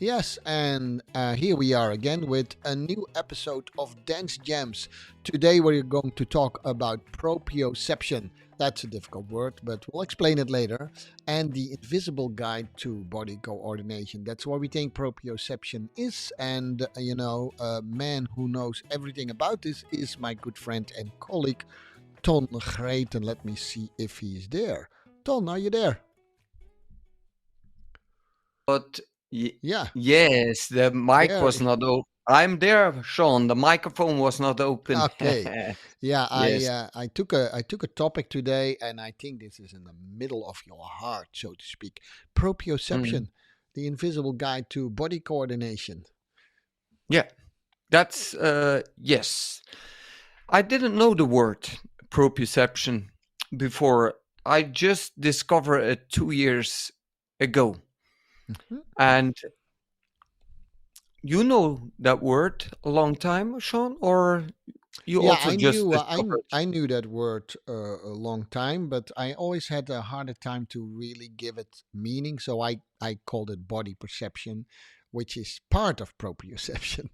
Yes, and here we are again with a new episode of Dance Jams. Today we're going to talk about proprioception. That's a difficult word, but we'll explain it later. And the invisible guide to body coordination. That's what we think proprioception is. And, a man who knows everything about this is my good friend and colleague, Ton Greten. Let me see if he's there. Ton, are you there? But y- Yeah, yes, the mic there. was not open. I'm there, Sean. The microphone was not open. Okay. Yeah, Yes. I took a topic today, and I think this is in the middle of your heart, so to speak. Proprioception, Mm. the invisible guide to body coordination. Yeah, that's yes. I didn't know the word proprioception before. I just discovered it 2 years ago. Mhm. And you know that word a long time, Sean, or you Yeah, also I just knew discovered? I knew that word a long time, but I always had a harder time to really give it meaning. So I called it body perception, which is part of proprioception.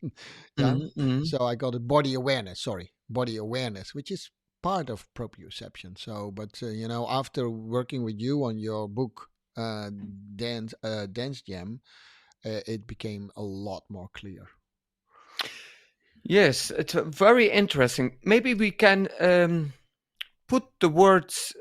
Yeah, Mm-hmm. so I called it body awareness. Sorry, body awareness, which is part of proprioception. So, but after working with you on your book, Dance Jam, it became a lot more clear. Yes, it's very interesting. Maybe we can put the words,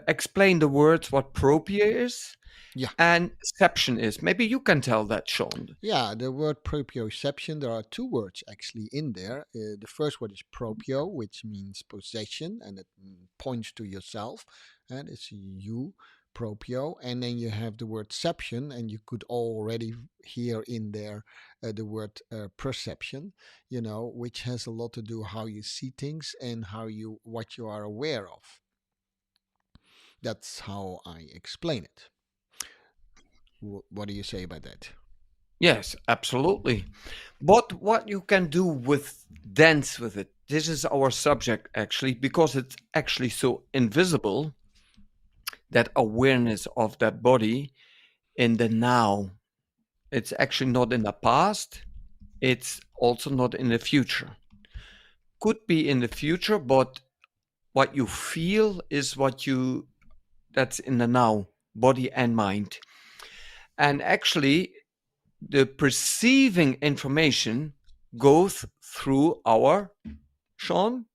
explain the words what propria is Yeah. and ception is. Maybe you can tell that, Sean. Yeah, the word proprioception, there are two words actually in there. The first word is proprio, which means possession, and it points to yourself. And it's you, proprio. And then you have the word ception, and you could already hear in there the word perception, which has a lot to do how you see things and what you are aware of. That's how I explain it. What do you say about that? Yes, absolutely. But what you can do with dance with it, this is our subject actually, because it's actually so invisible, that awareness of that body in the now. It's actually not in the past, it's also not in the future. Could be in the future, but what you feel is that's in the now, body and mind. And actually, the perceiving information goes through our Sean.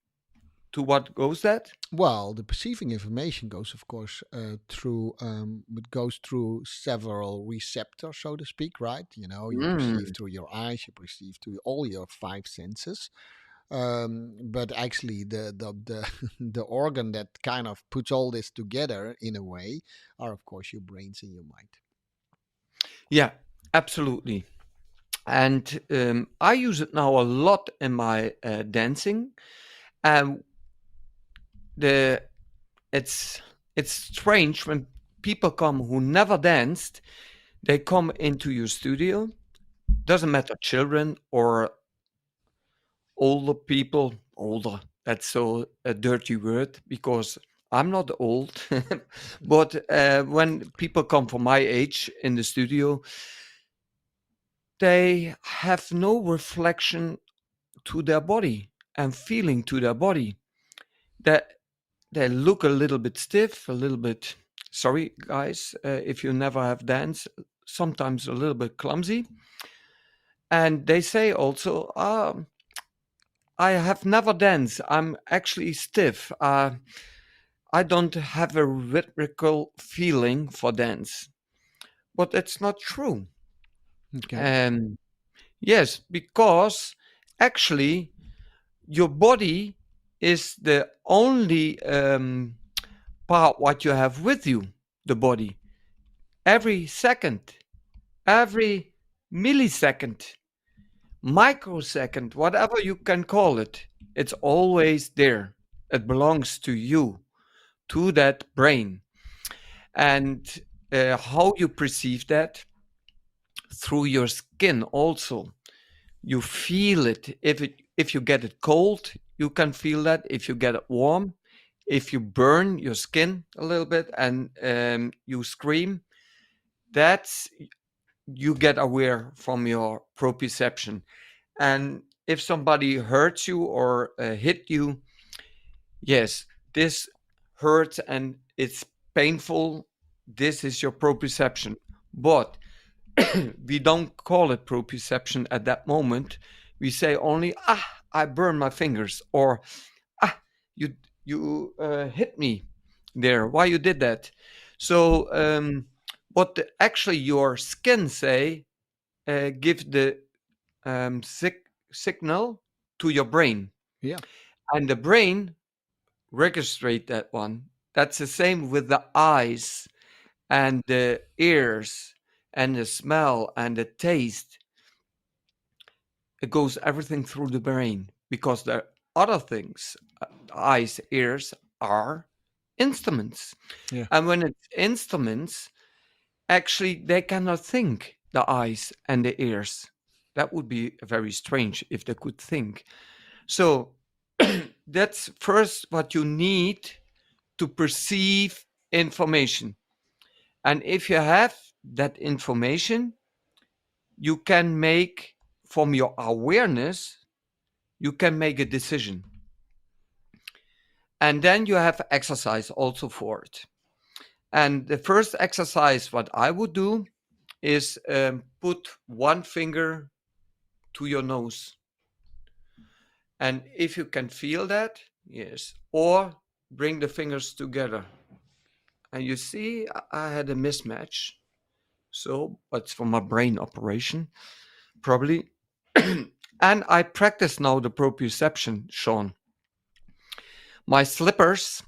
To what goes that? Well, the perceiving information goes, of course, it goes through several receptors, so to speak, right? You perceive Mm. through your eyes, you perceive through all your five senses. But actually, the the organ that kind of puts all this together in a way are, of course, your brains and your mind. Yeah, absolutely. And I use it now a lot in my dancing. And the it's it's strange when people come who never danced. They come into your studio. Doesn't matter, children or older people. Older. That's so a dirty word because I'm not old. But when people come from my age in the studio, they have no reflection to their body and feeling to their body. That they look a little bit stiff, a little bit. Sorry, guys, if you never have danced, sometimes a little bit clumsy. And they say also, I have never danced. I'm actually stiff. I don't have a rhythmical feeling for dance. But that's not true. Okay. Um, yes, because actually your body is the only part what you have with you, the body. Every second, every millisecond, microsecond, whatever you can call it, it's always there. It belongs to you, to that brain. And how you perceive that through your skin also. You feel it. If you get it cold, you can feel that. If you get it warm, if you burn your skin a little bit and you scream, that's you get aware from your proprioception. And if somebody hurts you or hit you, yes, this hurts and it's painful. This is your proprioception. But we don't call it proprioception at that moment. We say only, I burn my fingers, or ah, you hit me there. Why you did that? So, what actually your skin say give the signal to your brain, Yeah. and the brain registrate that one. That's the same with the eyes and the ears and the smell and the taste. It goes everything through the brain because there are other things. Eyes, ears are instruments. Yeah. And when it's instruments, actually they cannot think, the eyes and the ears. That would be very strange if they could think. So that's first what you need to perceive information. And if you have that information, you can make, from your awareness, you can make a decision. And then you have exercise also for it. And the first exercise, what I would do is put one finger to your nose. And if you can feel that, yes, or bring the fingers together. And you see, I had a mismatch. So, but it's for my brain operation, probably. And I practice now the proprioception, Sean. My slippers,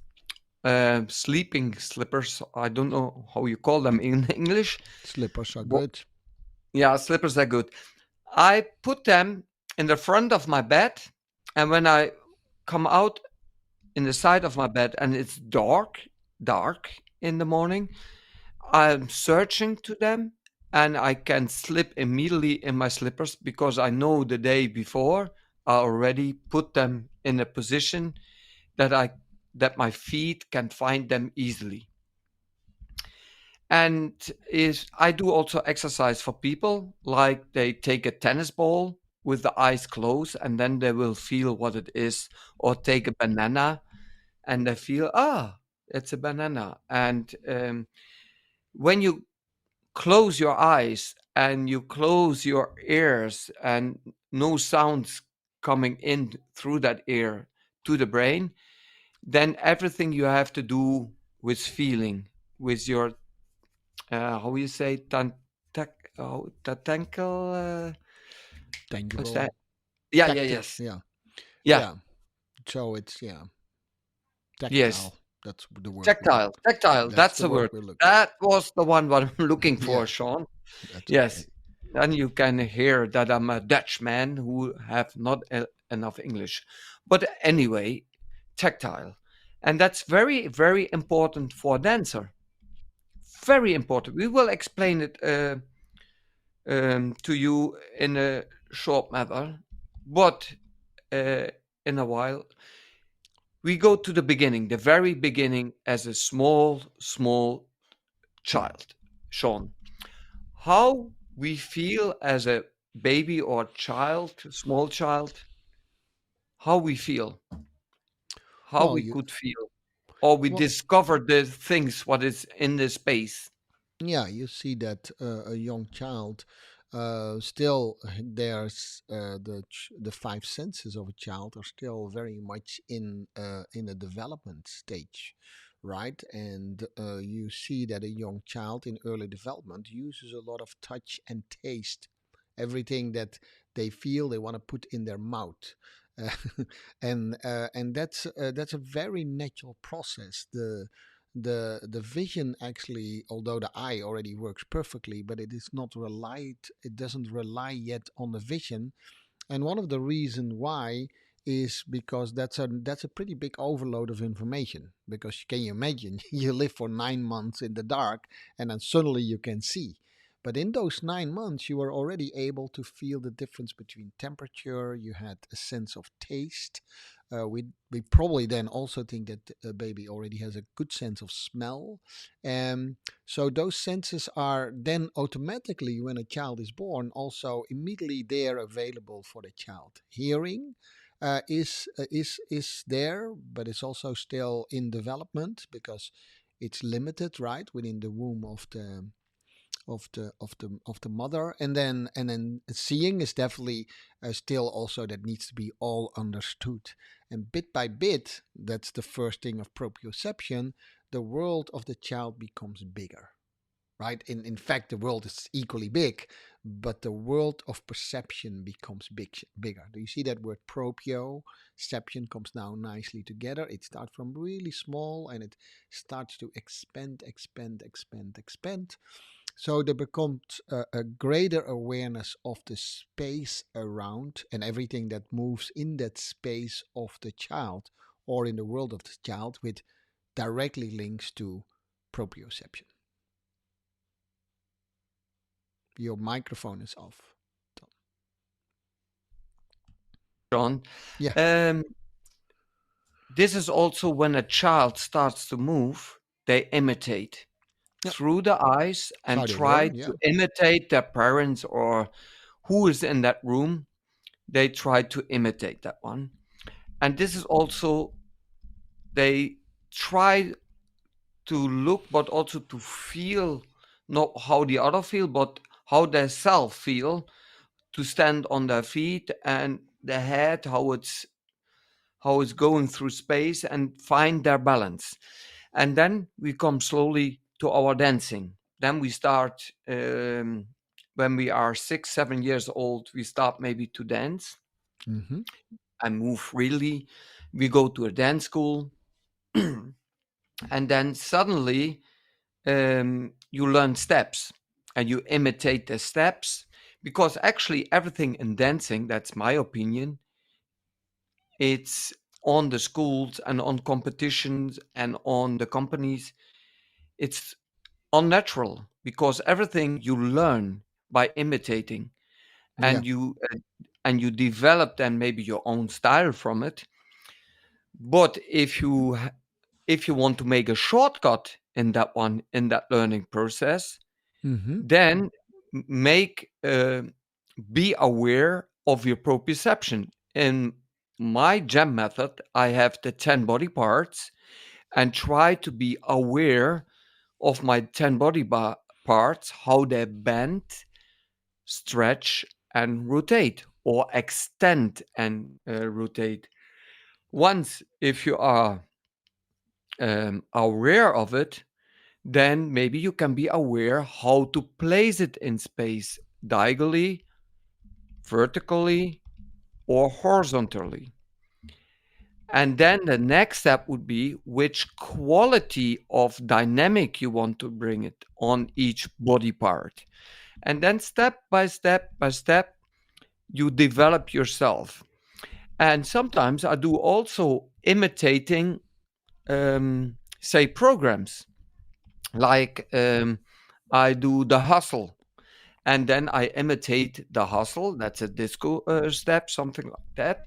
sleeping slippers, I don't know how you call them in English. Slippers are Wha- good. Yeah, slippers are good. I put them in the front of my bed, and when I come out in the side of my bed and it's dark in the morning, I'm searching to them and I can slip immediately in my slippers because I know the day before I already put them in a position that I that my feet can find them easily. And is I do also exercise for people, like they take a tennis ball with the eyes closed and then they will feel what it is, or take a banana and they feel, it's a banana. And when you close your eyes and you close your ears and no sounds coming in through that ear to the brain, then everything you have to do with feeling, with your how you say tankle, what's that? Tangible. Yeah, yeah, Tactile. yes, Yeah. yeah, Yeah. So it's, yeah, yes. tactile. That's the word we're Tactile, tactile. that's That's the the word word. we're looking That was the one what I'm looking for. for, Yeah, Sean. that's Yes. okay. Then you can hear that I'm a Dutch man who have not enough English. But anyway, tactile. And that's very, very important for a dancer. Very important. We will explain it to you in a short matter. But uh, in a while, we go to the beginning, the very beginning, as a small, small child. Sean, how we feel as a baby or child, small child, how we feel, how Well, we you could feel, or we well, discover the things what is in the space. yeah, you see that a young child still there's the five senses of a child are still very much in a development stage, right? And you see that a young child in early development uses a lot of touch and taste. Everything that they feel they want to put in their mouth. Uh, and that's a very natural process. The vision actually, although the eye already works perfectly, but it doesn't rely yet on the vision. And one of the reasons why is because that's a pretty big overload of information. Because can you imagine, you live for 9 months in the dark and then suddenly you can see. But in those 9 months, you were already able to feel the difference between temperature. You had a sense of taste. We probably then also think that a baby already has a good sense of smell. So those senses are then automatically, when a child is born, also immediately there available for the child. Hearing is there, but it's also still in development because it's limited, right, within the womb of the mother. And then seeing is definitely still also that needs to be all understood. And bit by bit, that's the first thing of proprioception, the world of the child becomes bigger, right? In fact, the world is equally big, but the world of perception becomes bigger. Do you see that word proprioception comes now nicely together? It starts from really small and it starts to expand, expand, expand, expand. So there becomes a greater awareness of the space around and everything that moves in that space of the child or in the world of the child, which directly links to proprioception. Your microphone is off. John. Yeah. Um, this is also when a child starts to move, they imitate Yeah. through the eyes That's and how they try learn. to Yeah. imitate their parents or who is in that room. They try to imitate that one. And this is also, they try to look, but also to feel not how the other feel, but how they self feel, to stand on their feet and the head, how it's going through space and find their balance. And then we come slowly to our dancing. Then we start, when we are 6, 7 years old, we start maybe to dance Mm-hmm. and move freely. We go to a dance school. And then suddenly, you learn steps and you imitate the steps, because actually everything in dancing, that's my opinion, it's on the schools and on competitions and on the companies, it's unnatural because everything you learn by imitating, Yeah. and you develop then maybe your own style from it. But if you want to make a shortcut in that one, in that learning process, Mm-hmm. then make be aware of your proprioception. In my gem method, I have the 10 body parts and try to be aware of my 10 parts, how they bend, stretch, and rotate, or extend and rotate. Once, if you are aware of it, then maybe you can be aware how to place it in space diagonally, vertically, or horizontally. And then the next step would be which quality of dynamic you want to bring it on each body part. And then step by step by step, you develop yourself. And sometimes I do also imitating, say, programs. Like, I do the hustle, and then I imitate the hustle. That's a disco step, something like that.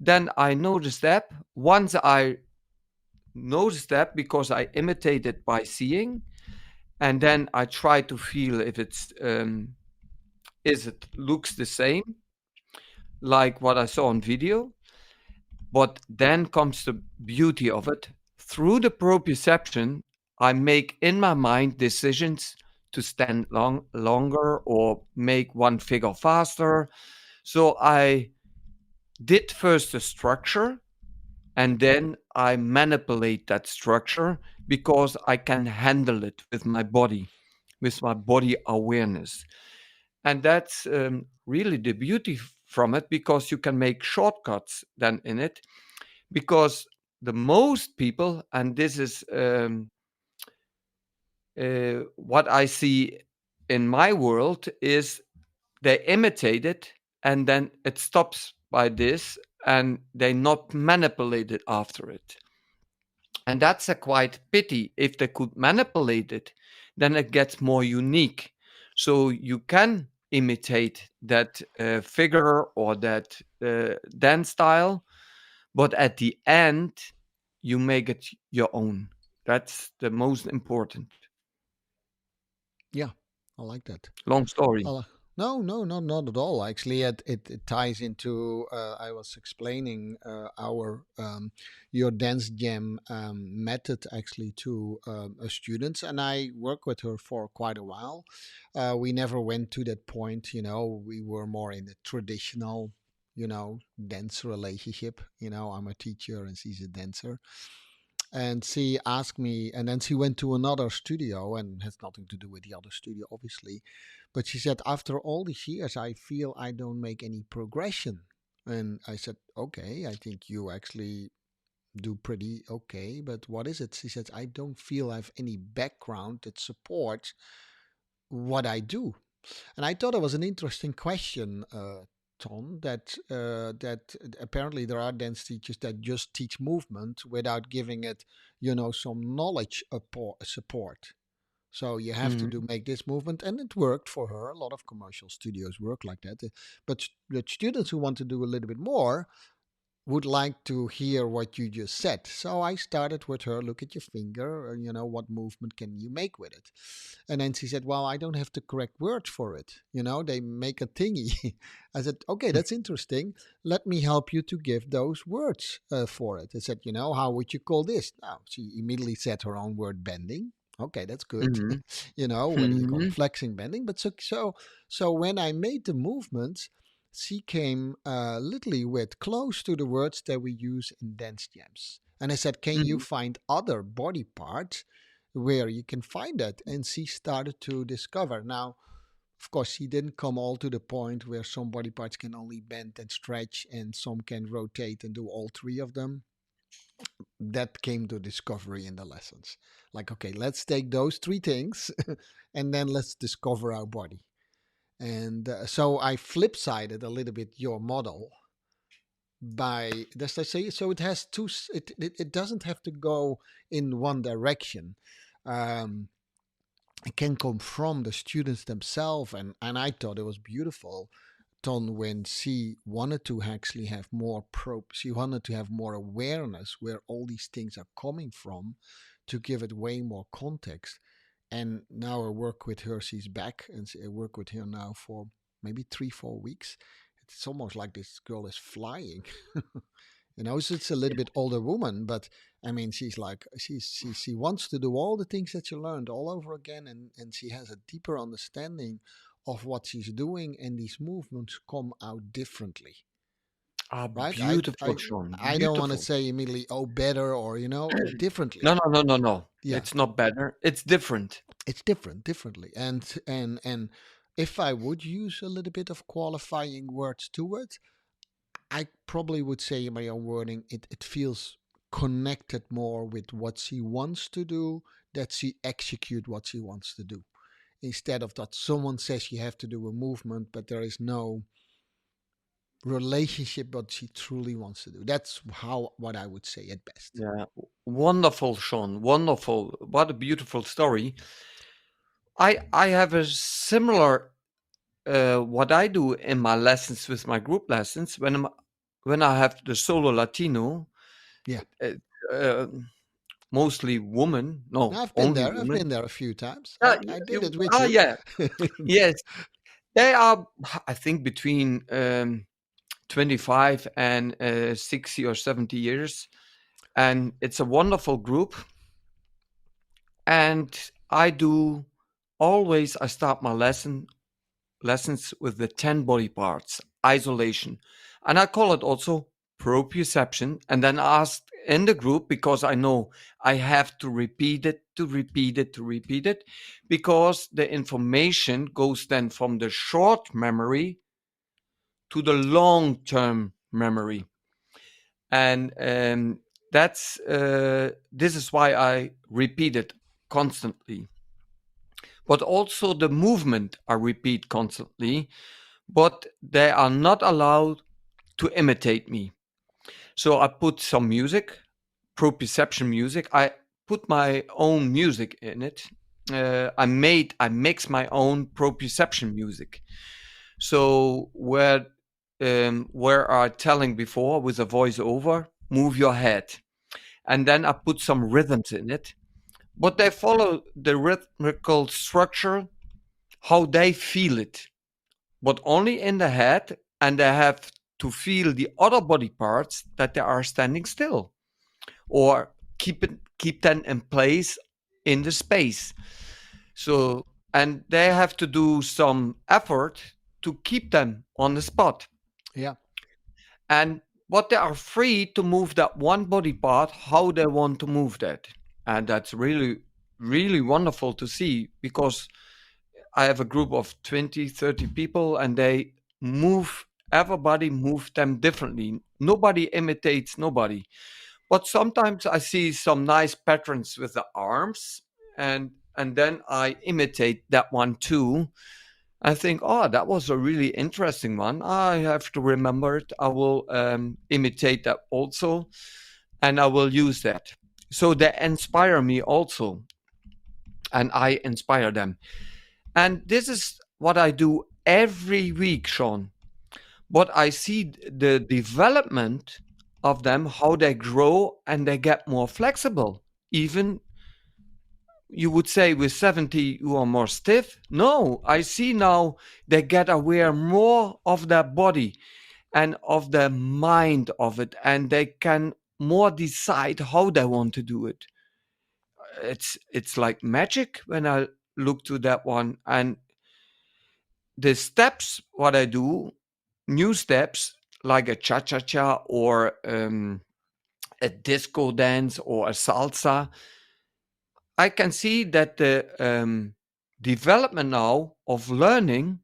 Then I know the step. Once I know the step, because I imitate it by seeing, and then I try to feel if it's is it looks the same like what I saw on video. But then comes the beauty of it. Through the proprioception, I make in my mind decisions to stand longer or make one figure faster. So I did first the structure, and then I manipulate that structure because I can handle it with my body awareness. And that's really the beauty from it, because you can make shortcuts then in it. Because the most people, and this is what I see in my world, is they imitate it and then it stops by this, and they not manipulate it after it. And that's a quite pity. If they could manipulate it, then it gets more unique. So you can imitate that figure or that dance style, but at the end, you make it your own. That's the most important. Yeah, I like that. Long story. No, no, not at all. Actually, it ties into. I was explaining our your dance jam method actually to students, and I worked with her for quite a while. We never went to that point. We were more in the traditional, dance relationship. I'm a teacher and she's a dancer, and she asked me, and then she went to another studio, and has nothing to do with the other studio obviously, but she said, after all these years I feel I don't make any progression. And I said, okay, I think you actually do pretty okay, but what is it? She said, I don't feel I have any background that supports what I do. And I thought it was an interesting question, Tom, that apparently there are dance teachers that just teach movement without giving it, some knowledge support. So you have to Mhm. do make this movement, and it worked for her. A lot of commercial studios work like that. But the students who want to do a little bit more would like to hear what you just said. So I started with her, look at your finger, what movement can you make with it? And then she said, well, I don't have the correct words for it. They make a thingy. I said, okay, that's interesting. Let me help you to give those words for it. I said, how would you call this? Now, she immediately said her own word, bending. Okay, that's good. Mhm. Whether you call it Mhm. flexing, bending. But so when I made the movements, she came literally with close to the words that we use in dance jams. And I said, can you Mhm. find other body parts where you can find that? And she started to discover. Now, of course, she didn't come all to the point where some body parts can only bend and stretch and some can rotate and do all three of them. That came to discovery in the lessons. Like, okay, let's take those three things and then let's discover our body. And so I flip sided a little bit your model by just I say so it has two it doesn't have to go in one direction. Um, it can come from the students themselves, and I thought it was beautiful. Ton when she wanted to actually have more she wanted to have more awareness where all these things are coming from, to give it way more context. And now I work with her. She's back, and I work with her now for maybe 3-4 weeks. It's almost like this girl is flying. So it's a little bit older woman, but I mean, she's like she wants to do all the things that she learned all over again, and she has a deeper understanding of what she's doing, and these movements come out differently, Ah, right? I beautiful, I Sean. I don't want to Beautiful. say immediately, oh, better, or No, differently. no, no, no, no. Yeah, It's not better. It's different. it's differently, and if I would use a little bit of qualifying words to it, I probably would say in my own wording, it feels connected more with what she wants to do, that she execute what she wants to do, instead of that someone says you have to do a movement, but there is no relationship what she truly wants to do. That's what I would say at best. Yeah. Wonderful, Sean. Wonderful. What a beautiful story. I have a similar what I do in my lessons with my group lessons when I have the solo Latino, Yeah. uh, uh, mostly woman, Now, no, I've been only there. I've woman. been there a few times. Yeah, I did it with ah, you. yeah, yes, they are. I think between 25 and 60 or 70 years, and it's a wonderful group. And I do always. I start my lessons with the 10 body parts, isolation. And I call it also proprioception. And then ask in the group, because I know I have to repeat it, to repeat it, to repeat it, because the information goes then from the short memory to the long term memory. And this is why I repeat it constantly. But also the movement I repeat constantly, but they are not allowed to imitate me. So I put some music, proprioception music. I put my own music in it. I mix my own proprioception music. So where I telling before with a voiceover, move your head. And then I put some rhythms in it. But they follow the rhythmical structure, how they feel it, but only in the head. And they have to feel the other body parts that they are standing still or keep them in place in the space. So, and they have to do some effort to keep them on the spot. Yeah. And what they are free to move that one body part how they want to move that. And that's really, really wonderful to see, because I have a group of 20, 30 people, and they move, everybody move them differently. Nobody imitates nobody. But sometimes I see some nice patterns with the arms, and then I imitate that one too. I think, oh, that was a really interesting one. I have to remember it. I will imitate that also, and I will use that. So they inspire me also, and I inspire them. And this is what I do every week, Sean. But I see the development of them, how they grow and they get more flexible. Even you would say with 70 you are more stiff. No, I see now they get aware more of their body and of the mind of it, and they can more decide how they want to do it. It's like magic when I look to that one. And the steps what I do, new steps like a cha-cha-cha or a disco dance or a salsa, I can see that the development now of learning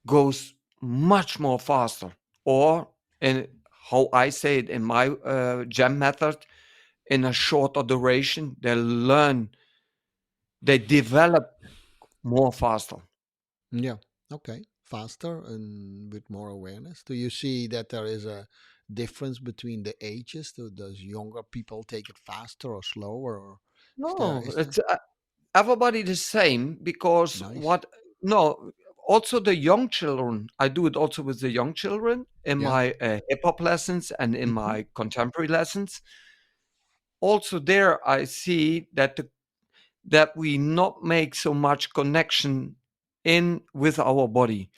goes much more faster. Or, in how I say it in my gem method, in a shorter duration, they develop more faster. Yeah. Okay. Faster and with more awareness. Do you see that there is a difference between the ages? Does younger people take it faster or slower, or No, is it's there everybody the same, because nice? what, no, also the young children, I do it also with the young children in Yeah. my hip hop lessons and in Hmm. my contemporary lessons. Also there I see that that we not make so much connection in with our body.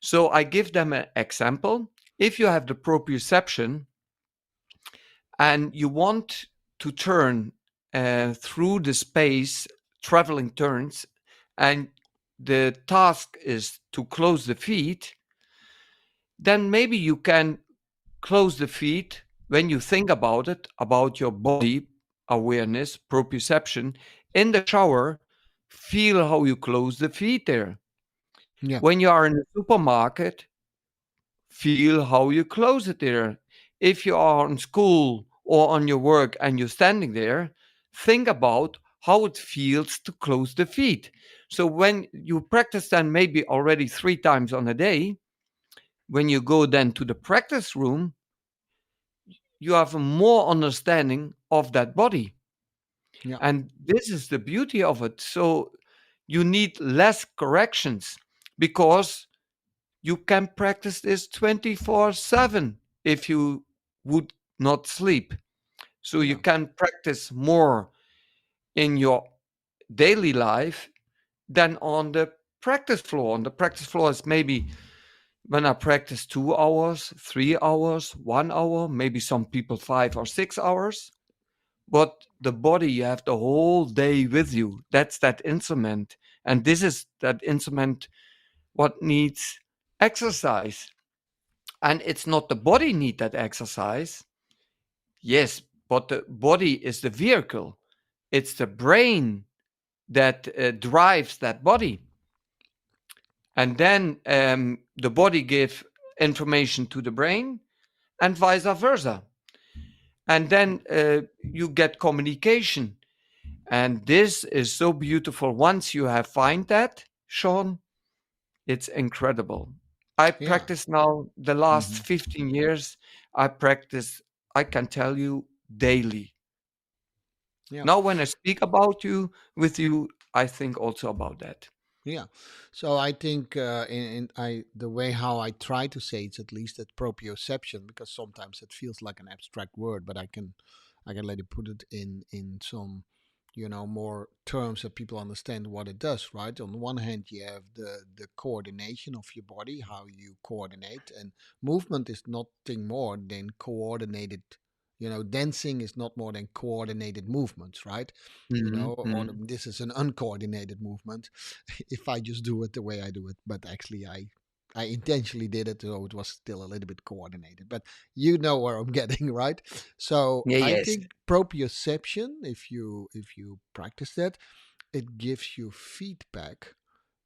So I give them an example. If you have the proprioception and you want to turn through the space, traveling turns, and the task is to close the feet, then maybe you can close the feet when you think about it, about your body awareness, proprioception. In the shower, feel how you close the feet there. Yeah. When you are in the supermarket, feel how you close it there. If you are in school or on your work and you're standing there, think about how it feels to close the feet. So when you practice then maybe already 3 times on a day, when you go then to the practice room, you have a more understanding of that body. Yeah. And this is the beauty of it. So you need less corrections, because you can practice this 24/7 if you would not sleep. So you Yeah. can practice more in your daily life than on the practice floor. On the practice floor is maybe when I practice 2 hours, 3 hours, 1 hour, maybe some people 5 or 6 hours. But the body, you have the whole day with you. That's that instrument. And this is that instrument what needs exercise. And it's not the body need that exercise. Yes, but the body is the vehicle. It's the brain that drives that body. And then the body give information to the brain and vice versa. And then you get communication. And this is so beautiful. Once you have find that, Sean, it's incredible. I Yeah. practice now the last Hmm. 15 years. I practice, I can tell you, daily. Yeah. Now, when I speak about you with you, I think also about that. Yeah. So I think the way how I try to say it's at least that proprioception, because sometimes it feels like an abstract word, but I can let you put it in some more terms that people understand what it does, right? On the one hand, you have the coordination of your body, how you coordinate, and movement is nothing more than coordinated. Dancing is not more than coordinated movements, right? Or Hmm. this is an uncoordinated movement if I just do it the way I do it. But actually, I intentionally did it, so it was still a little bit coordinated. But you know where I'm getting, right? So Yeah, I yes. think proprioception, if you practice that, it gives you feedback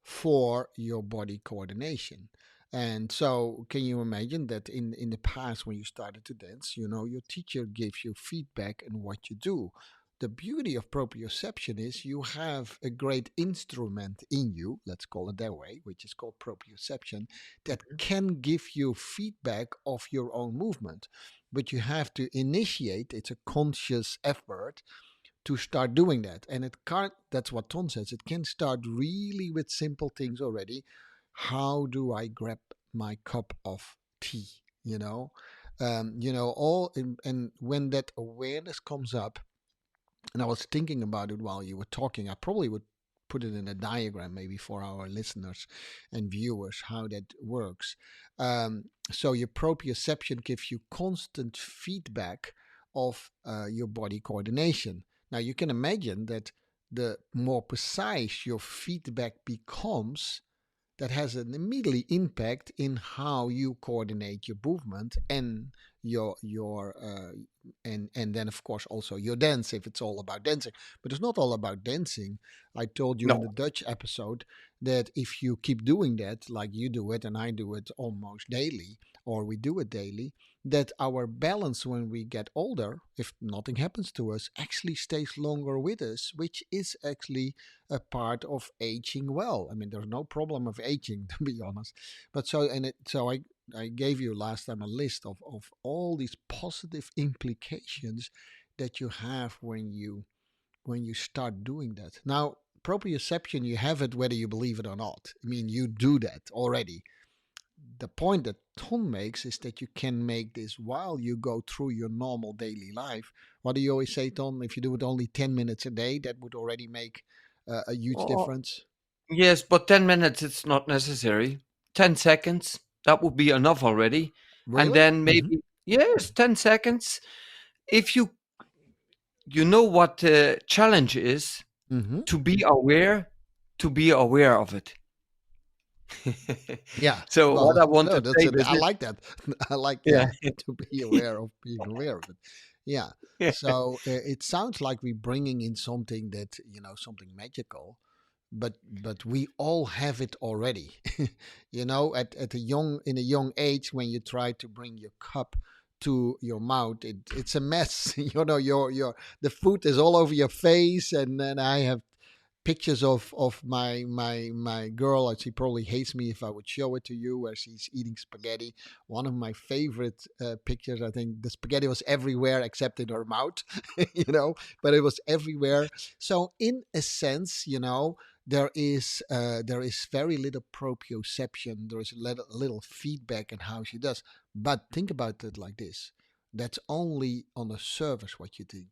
for your body coordination. And so, can you imagine that in the past, when you started to dance, your teacher gives you feedback on what you do? The beauty of proprioception is you have a great instrument in you, let's call it that way, which is called proprioception, that Mhm. can give you feedback of your own movement. But you have to initiate, it's a conscious effort to start doing that. And it can't, that's what Ton says, it can start really with simple things already. How do I grab my cup of tea? You know, and when that awareness comes up, and I was thinking about it while you were talking, I probably would put it in a diagram maybe for our listeners and viewers how that works. So your proprioception gives you constant feedback of your body coordination. Now you can imagine that the more precise your feedback becomes, that has an immediately impact in how you coordinate your movement and and then of course also your dance if it's all about dancing. But it's not all about dancing. I told you in the No. Dutch episode that if you keep doing that, like you do it and I do it almost daily, or we do it daily, that our balance when we get older, if nothing happens to us, actually stays longer with us, which is actually a part of aging well. I mean, there's no problem of aging, to be honest. But so I gave you last time a list of all these positive implications that you have when you start doing that. Now, proprioception, you have it whether you believe it or not. I mean, you do that already. The point that Tom makes is that you can make this while you go through your normal daily life. What do you always say, Tom? If you do it only 10 minutes a day, that would already make a huge Oh, difference. yes, but 10 minutes it's not necessary. 10 seconds, that would be enough already. And Really? then Mm-hmm. maybe, yes, 10 seconds. If you know what the challenge is, Mm-hmm. to be aware, to be aware of it. Yeah. So what Well, I want no, to that's say it. with I it, like that. I like, yeah, yeah, to be aware of being aware of it. Yeah. yeah, So it sounds like we're bringing in something that, something magical, but we all have it already. At a young age, when you try to bring your cup to your mouth, it's a mess. Your the food is all over your face, and then I have pictures of my girl, and she probably hates me if I would show it to you, where she's eating spaghetti. One of my favorite pictures. I think the spaghetti was everywhere except in her mouth, but it was everywhere. So in a sense, there is very little proprioception. There is little feedback in how she does. But think about it like this: that's only on the surface what you think.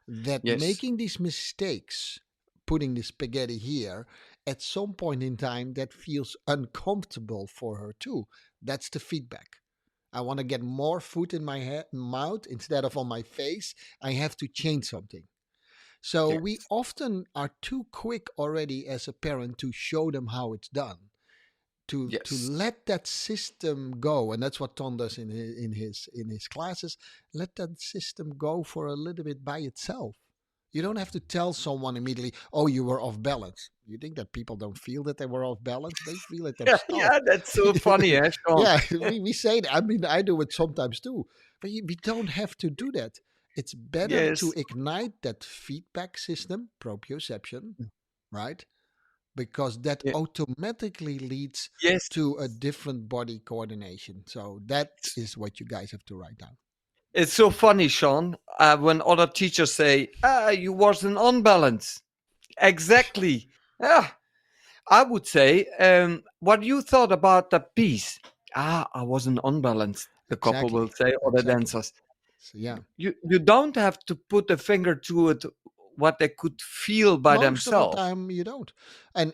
That yes, making these mistakes, putting the spaghetti here, at some point in time, that feels uncomfortable for her too. That's the feedback. I want to get more food in my mouth instead of on my face. I have to change something. So we yes, often are too quick already as a parent to show them how it's done, to yes, let that system go. And that's what Ton does in his classes. Let that system go for a little bit by itself. You don't have to tell someone immediately, oh, you were off balance. You think that people don't feel that they were off balance? They feel it yeah, themselves. yeah. That's so funny, eh, Sean? Yeah, we say that. I mean, I do it sometimes too. But we don't have to do that. It's better to Yes, ignite that feedback system, proprioception, right? Because that yeah, automatically leads yes. to a different body coordination. So that is what you guys have to write down. It's so funny, Sean, when other teachers say, "Ah, you wasn't on balance." Exactly. Yeah, I would say, what you thought about the piece. Ah, I wasn't unbalanced. The couple will Exactly, say, or the exactly. dancers. So yeah, You don't have to put a finger to it. What they could feel by most of the themselves. time you don't. And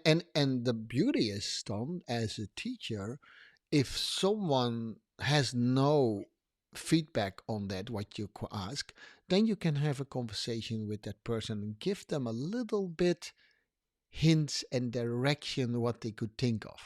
the beauty is, Tom, as a teacher, if someone has no feedback on that what you ask, then you can have a conversation with that person and give them a little bit hints and direction what they could think of.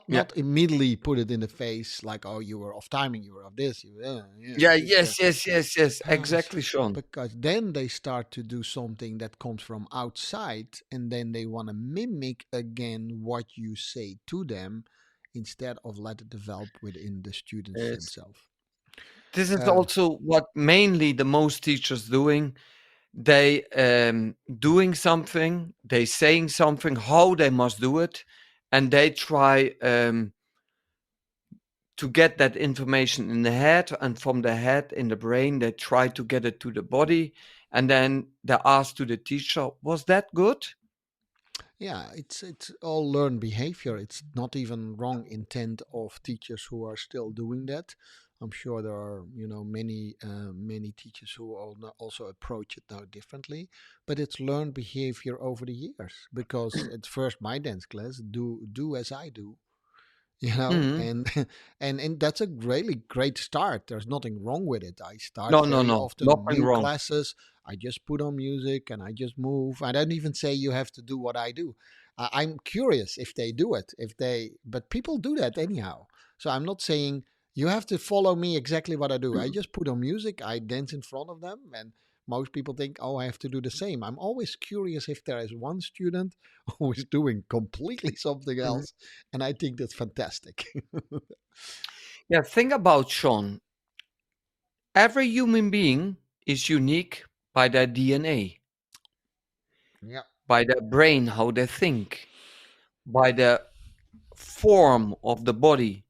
Yeah. Not immediately put it in the face like, oh, you were off timing, you were off this, you yeah, Yeah. this, Yes. Yes. Yes. Yes. s- Exactly, Sean. because then they start to do something that comes from outside, and then they want to mimic again what you say to them instead of let it develop within the students Yes. themselves. This is Uh, also what mainly the most teachers doing. They doing something. They saying something. How they must do it, and they try to get that information in the head, and from the head in the brain they try to get it to the body, and then they ask to the teacher, was that good? Yeah, it's all learned behavior. It's not even wrong intent of teachers who are still doing that. I'm sure there are many teachers who also approach it now differently, but it's learned behavior over the years. Because at first my dance class, do as I do, Mhm. and and that's a really great start. There's nothing wrong with it. I start No, no, very no, often nothing new wrong. classes. I just put on music and I just move. I don't even say you have to do what I do. I'm curious if they do it, if they but people do that anyhow. So I'm not saying you have to follow me exactly what I do. I just put on music, I dance in front of them, and most people think, oh, I have to do the same. I'm always curious if there is one student who is doing completely something Mhm. else, and I think that's fantastic. Yeah, think about, Sean, every human being is unique by their DNA, Yeah. by their brain, how they think, by the form of the body,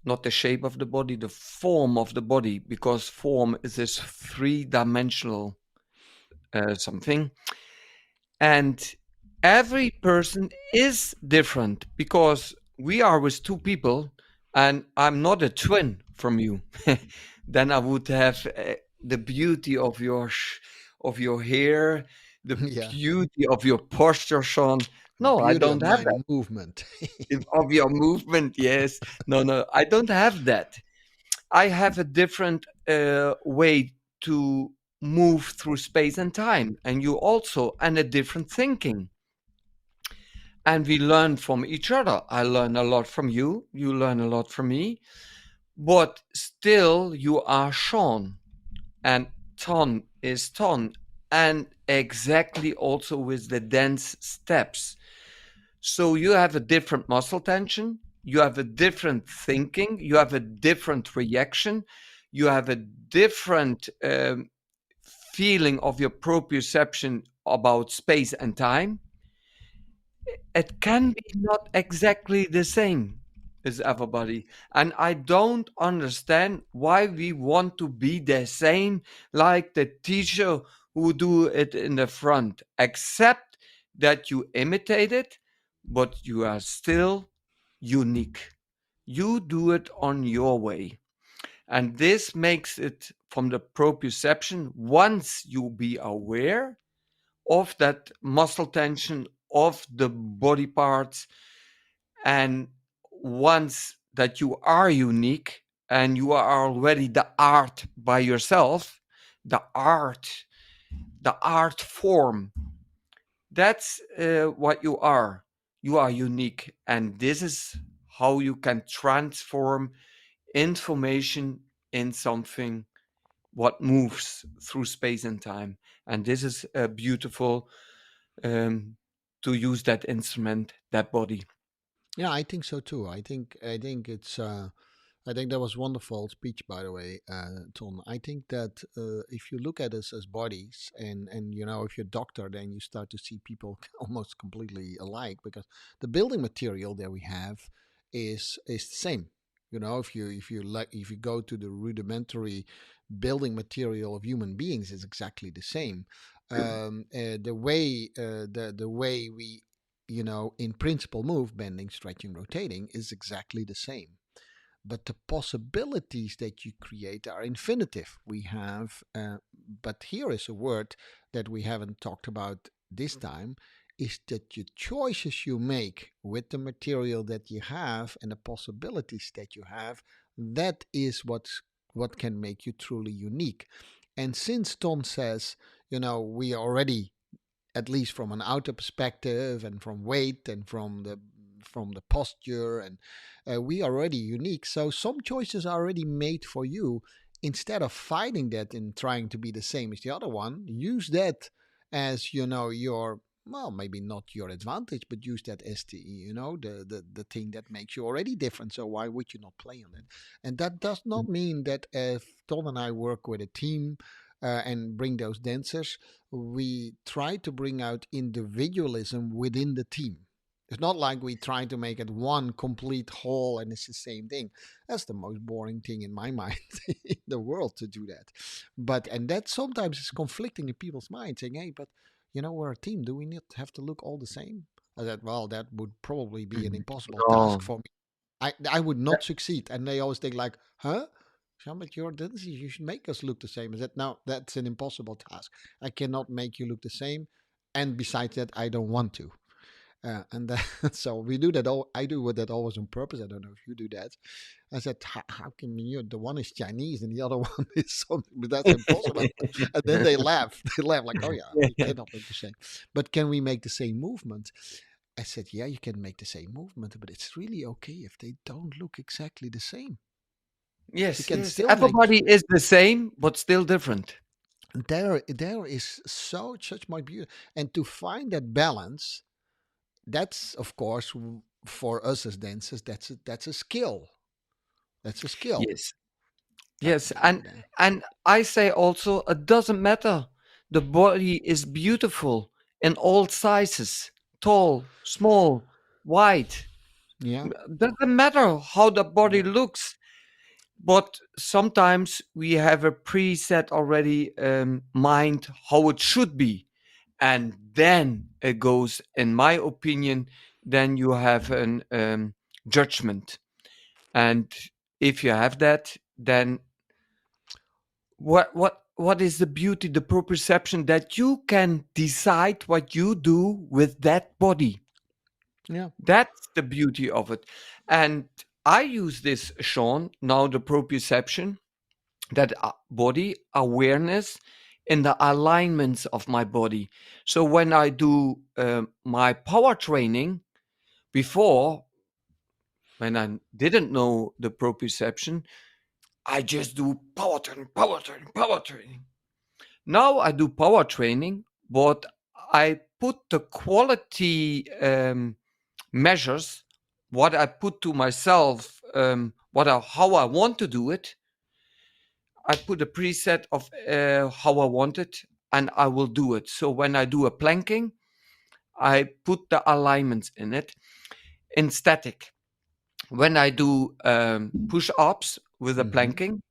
not the shape of the body, the form of the body, because form is this three-dimensional something. And every person is different because we are with two people, and I'm not a twin from you. Then I would have the beauty of your hair, the Yeah. beauty of your posture, Sean. The No, I beauty of don't have my that. movement. Of your movement, yes. No, no, I don't have that. I have a different way to move through space and time, and you also, and a different thinking. And we learn from each other. I learn a lot from you. You learn a lot from me. But still, you are Sean, and Ton is Ton, and exactly also with the dance steps. So you have a different muscle tension, you have a different thinking, you have a different reaction, you have a different feeling of your proprioception about space and time. It can be not exactly the same as everybody. And I don't understand why we want to be the same like the teacher who do it in the front, except that you imitate it, but you are still unique. You do it on your way. And this makes it from the proprioception, once you be aware of that muscle tension of the body parts, and once that you are unique and you are already the art by yourself, the art, the art form, that's what you are unique, and this is how you can transform information in something what moves through space and time. And this is beautiful, um, to use that instrument, that body. Yeah, I think so too. I think it's I think that was wonderful speech, by the way, Tom. I think that if you look at us as bodies, and if you're a doctor, then you start to see people almost completely alike because the building material that we have is the same. If you go to the rudimentary building material of human beings, is exactly the same. The way we in principle move, bending, stretching, rotating, is exactly the same. But the possibilities that you create are infinitive. We have, but here is a word that we haven't talked about this time, is that your choices you make with the material that you have and the possibilities that you have, that is what can make you truly unique. And since Tom says, we already, at least from an outer perspective and from weight and from the posture, and we are already unique, so some choices are already made for you. Instead of fighting that and trying to be the same as the other one, use that as your, well, maybe not your advantage, but use that as the thing that makes you already different. So why would you not play on it? And that does not mean that if Tom and I work with a team and bring those dancers, we try to bring out individualism within the team. It's not like we try to make it one complete whole and it's the same thing. That's the most boring thing in my mind in the world, to do that. And that sometimes is conflicting in people's minds, saying, hey, but we're a team. Do we not have to look all the same? I said, well, that would probably be an impossible task No. for me. I would not succeed. And they always think like, huh? Sean, but you're this, you should make us look the same. I said, no, that's an impossible task. I cannot make you look the same. And besides that, I don't want to. So we do that. I do that always on purpose. I don't know if you do that. I said, how can you? The one is Chinese and the other one is something, but that's impossible. And then they laugh. They laugh like, oh yeah, we cannot look the same. But can we make the same movement? I said, yeah, you can make the same movement, but it's really okay if they don't look exactly the same. You Yes, can yes. still make. Everybody is the same, but still different. There is such my beauty, and to find that balance, that's of course for us as dancers, that's a skill. That's a skill. Yes, yes. And And I say also, it doesn't matter. The body is beautiful in all sizes, tall, small, wide. yeah, Doesn't matter how the body yeah, looks. But sometimes we have a preset already mind how it should be, and then it goes, in my opinion, then you have an judgment. And if you have that, then what is the beauty, the proprioception, that you can decide what you do with that body. yeah. That's the beauty of it. And I use this, Sean, now, the proprioception, that body awareness in the alignments of my body. So when I do my power training before, when I didn't know the proprioception, I just do power training, power training, power training. Now I do power training, but I put the quality measures, what I put to myself, how I want to do it. I put a preset of how I want it, and I will do it. So when I do a planking, I put the alignments in it in static. When I do push ups with a Mm-hmm. planking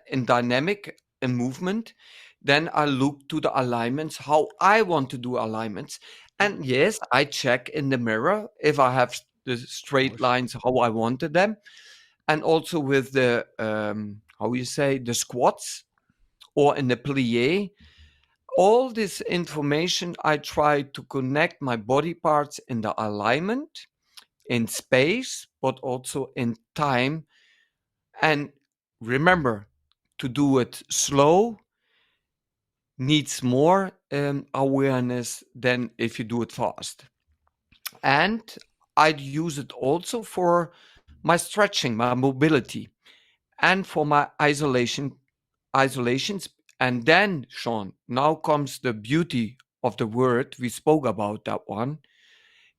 in dynamic in movement, then I look to the alignments, how I want to do alignments. Yeah, And yes, I check in the mirror if I have the of straight course. lines how I wanted them. And also with the, how you say, the squats or in the plie, all this information, I try to connect my body parts in the alignment, in space, but also in time. And remember, to do it slow needs more awareness than if you do it fast. And I'd use it also for my stretching, my mobility, and for my isolations. And then, Sean, now comes the beauty of the word. We spoke about that one.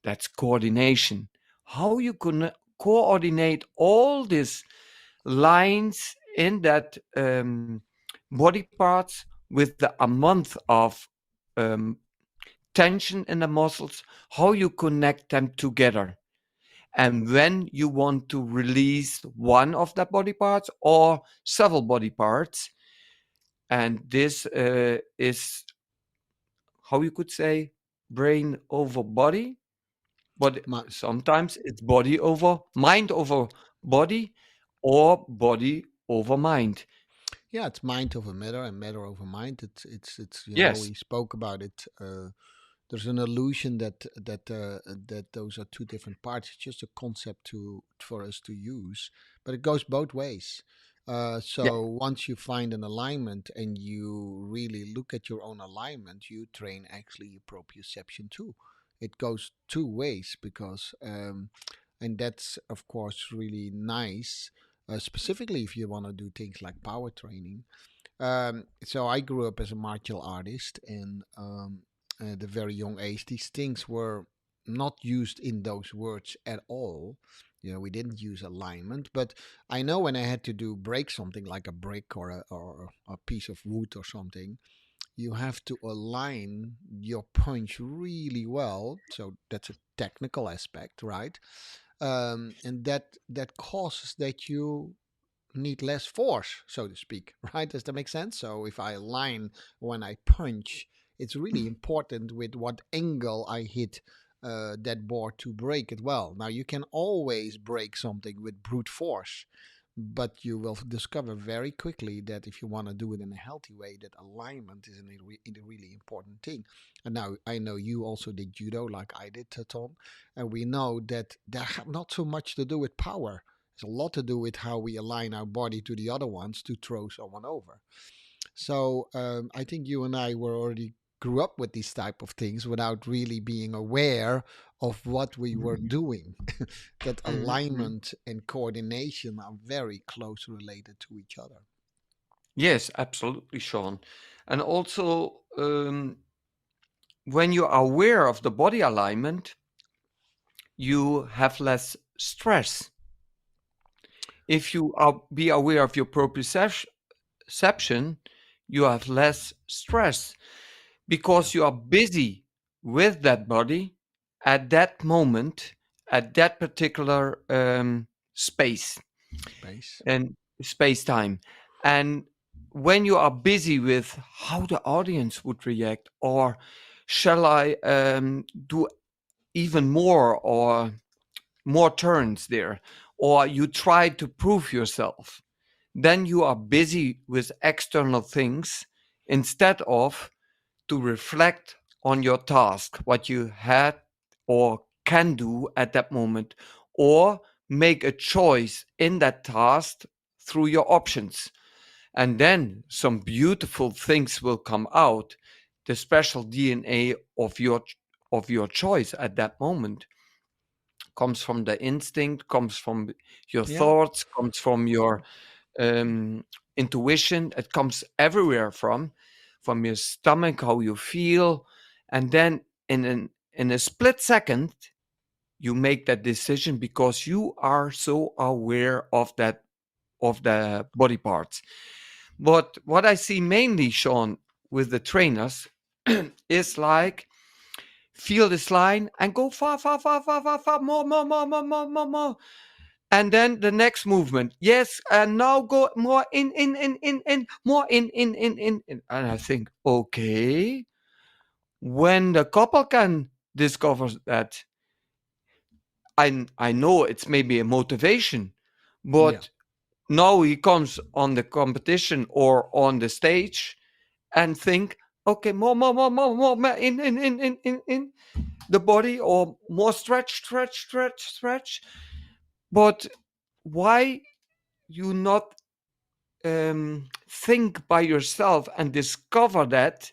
That's coordination. How you can coordinate all these lines in that body parts with a month of um, tension in the muscles, how you connect them together. And when you want to release one of the body parts or several body parts, and this is how you could say brain over body. But My, sometimes it's body over mind over body, or body over mind. yeah, it's mind over matter and matter over mind. It's Yes. we spoke about it. There's an illusion that those are two different parts. It's just a concept to for us to use, but it goes both ways. Yeah. So once you find an alignment and you really look at your own alignment, you train actually your proprioception too. It goes two ways because, and that's of course really nice. Specifically, if you want to do things like power training, so I grew up as a martial artist, and at a very young age, these things were not used in those words at all. We didn't use alignment, but I know when I had to do break something like a brick or a piece of wood or something, you have to align your punch really well. So that's a technical aspect, right? And that causes that you need less force, so to speak, right? Does that make sense? So if I align when I punch, it's really important with what angle I hit that board to break it well. Now, you can always break something with brute force, but you will discover very quickly that if you want to do it in a healthy way, that alignment is a really important thing. And now I know you also did judo like I did, Tom, and we know that that not so much to do with power. It's a lot to do with how we align our body to the other ones to throw someone over. So I think you and I were already grew up with these type of things without really being aware of what we were doing. That Mhm. alignment and coordination are very close related to each other. Yes, absolutely, Sean. And also, when you are aware of the body alignment, you have less stress. If you are be aware of your proprioception, you have less stress Yeah, because you are busy with that body at that moment, at that particular space space. and space time. And when you are busy with how the audience would react, or shall I do even more, or more turns there, or you try to prove yourself, then you are busy with external things instead of to reflect on your task, what you had or can do at that moment, or make a choice in that task through your options. And then some beautiful things will come out, the special DNA of your choice at that moment comes from the instinct, comes from your Yeah, thoughts, comes from your um, intuition. It comes everywhere from your stomach, how you feel, and then in a split second, you make that decision because you are so aware of the body parts. But what I see mainly, Sean, with the trainers is like feel this line and go far, far, far, far, far, far, more, more, more, more, more, more, more. And then the next movement, yes, and now go more in, more in. And I think, okay, when the couple can discover that, I know it's maybe a motivation, yeah, but now he comes on the competition or on the stage and think, okay, more, more, more, more, more, in the body, or more stretch, stretch, stretch, stretch. But why you not think by yourself and discover that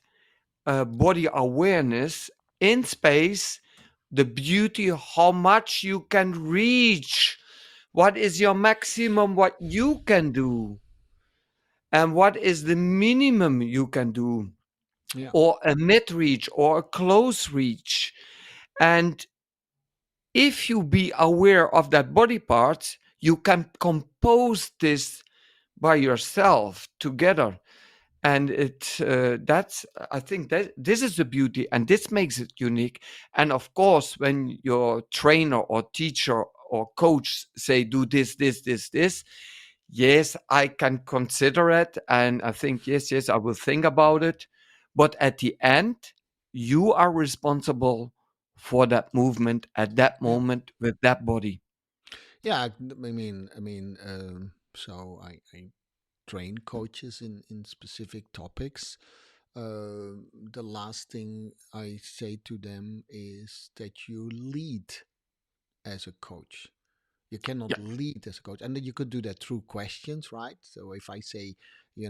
body awareness in space, the beauty, how much you can reach, what is your maximum, what you can do, and what is the minimum you can do, yeah, or a mid reach or a close reach. And if you be aware of that body part, you can compose this by yourself together. And that's, I think that this is the beauty, and this makes it unique. And of course, when your trainer or teacher or coach say do this, yes, I can consider it, and I think yes, I will think about it. But at the end, you are responsible for that movement at that Yeah. moment with that body. Yeah, so I train coaches in specific topics. The last thing I say to them is that you lead as a coach. You cannot Yeah. lead as a coach, and then you could do that through questions, right? So if I say, you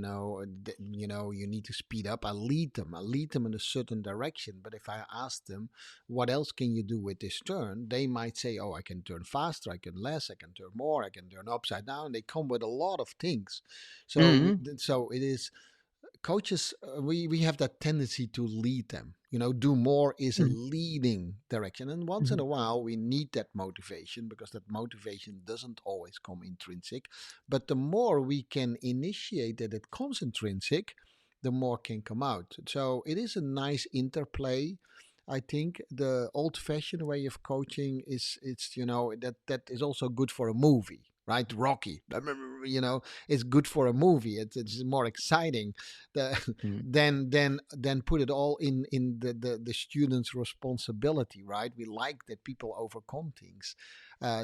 need to speed up, I lead them. I lead them in a certain direction. But if I ask them, what else can you do with this turn? They might say, oh, I can turn faster, I can less, I can turn more, I can turn upside down. They come with a lot of things. Mhm. So it is coaches, we have that tendency to lead them. Do more is a Mhm. leading direction, and once in Mhm. a while we need that motivation, because that motivation doesn't always come intrinsic. But the more we can initiate that it comes intrinsic, the more can come out. So it is a nice interplay. I think the old-fashioned way of coaching that is also good for a movie, right? Rocky, it's good for a movie. It's more exciting Mhm. than put it all in the student's responsibility, right? We like that people overcome things,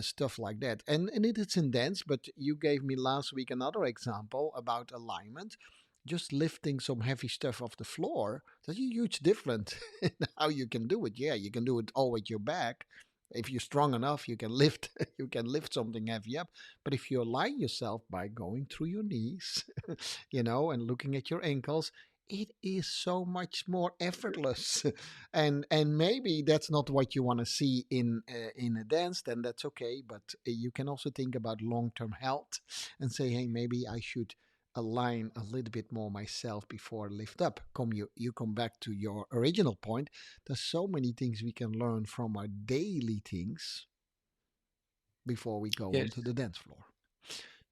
stuff like that. And it is intense. But you gave me last week another example about alignment. Just lifting some heavy stuff off the floor, that's a huge difference in how you can do it. Yeah, you can do it all with your back. If you're strong enough, you can lift you can lift something heavy up. But if you align yourself by going through your knees, and looking at your ankles, it is so much more effortless. And maybe that's not what you want to see in a dance, then that's okay. But you can also think about long-term health and say, hey, maybe I should align a little bit more myself before I lift up. You come back to your original point. There's so many things we can learn from our daily things before we go onto Yes. the dance floor.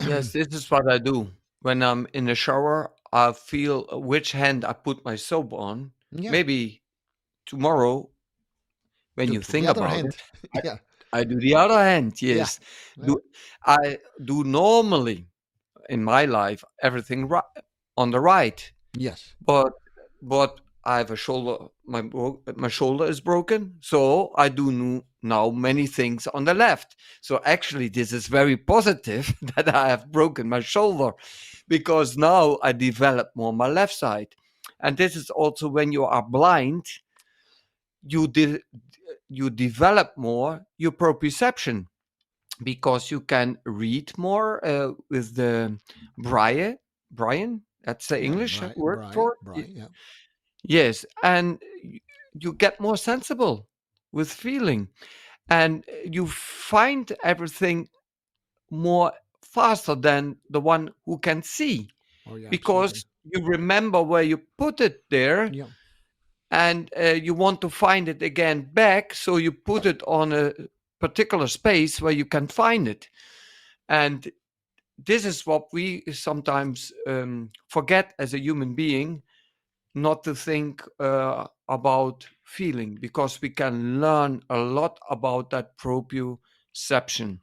Yes, this is what I do. When I'm in the shower, I feel which hand I put my soap on. Yeah, Maybe tomorrow, when do you it with the think other about it, hand. I, Yeah, I do the other hand. yeah, Yes, yeah. do I do normally in my life everything on the right, Yes. but I have a shoulder. My shoulder is broken, so I do now many things on the left. So actually, this is very positive that I have broken my shoulder, because now I develop more my left side. And this is also when you are blind, you you develop more your proprioception, because you can read more with the braille. Brian, that's the Yeah, English word for it. yeah. Yes, and you get more sensible with feeling, and you find everything more faster than the one who can see, Oh, yeah, absolutely. because you remember where you put it there, Yeah. and you want to find it again back, so you put it on a particular space where you can find it. And this is what we sometimes forget as a human being, not to think about feeling, because we can learn a lot about that proprioception.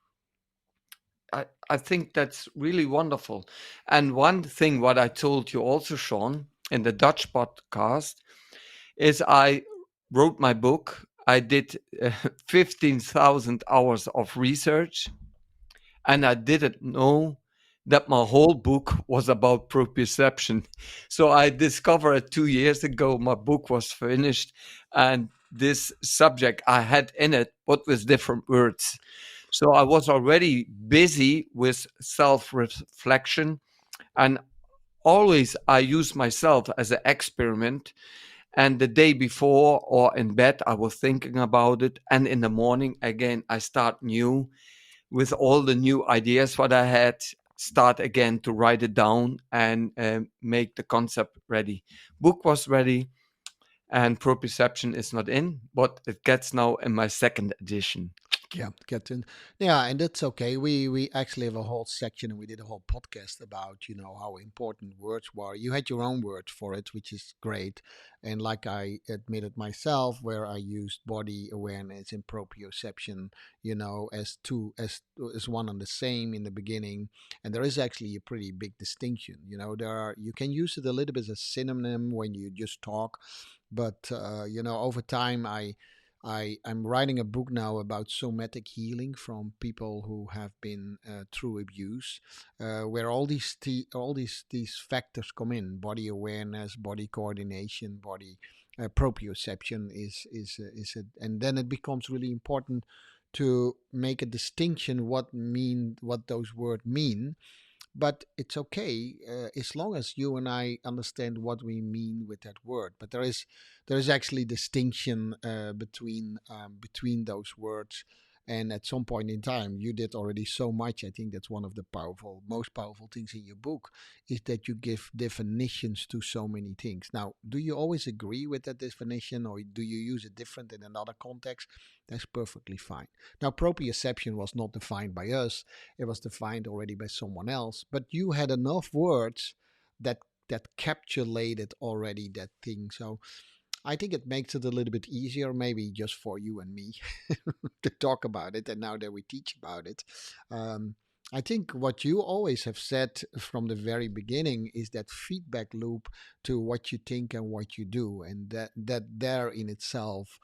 I think that's really wonderful. And one thing what I told you also, Sean, in the Dutch podcast, is I wrote my book. I did 15,000 hours of research, and I didn't know that my whole book was about proprioception. So I discovered 2 years ago my book was finished, and this subject I had in it, but with different words. So I was already busy with self reflection, and always I use myself as an experiment. And the day before or in bed, I was thinking about it. And in the morning, again, I start new with all the new ideas what I had, start again to write it down and make the concept ready. Book was ready, and proprioception is not in, but it gets now in my second edition. Yeah, get in. Yeah, and that's okay. We actually have a whole section, and we did a whole podcast about how important words were. You had your own words for it, which is great. And like I admitted myself, where I used body awareness and proprioception, as one and the same in the beginning. And there is actually a pretty big distinction. You can use it a little bit as a synonym when you just talk, but over time I'm writing a book now about somatic healing from people who have been through abuse, where all these factors come in: body awareness, body coordination, body proprioception and then it becomes really important to make a distinction what those words mean, but it's okay as long as you and I understand what we mean with that word. But there is actually distinction between those words. And at some point in time, you did already so much. I think that's one of the most powerful things in your book, is that you give definitions to so many things. Now, do you always agree with that definition, or do you use it different in another context? That's perfectly fine. Now, proprioception was not defined by us; it was defined already by someone else. But you had enough words that capsulated already that thing. So I think it makes it a little bit easier, maybe just for you and me, to talk about it. And now that we teach about it, um, I think what you always have said from the very beginning is that feedback loop to what you think and what you do, and that there in itself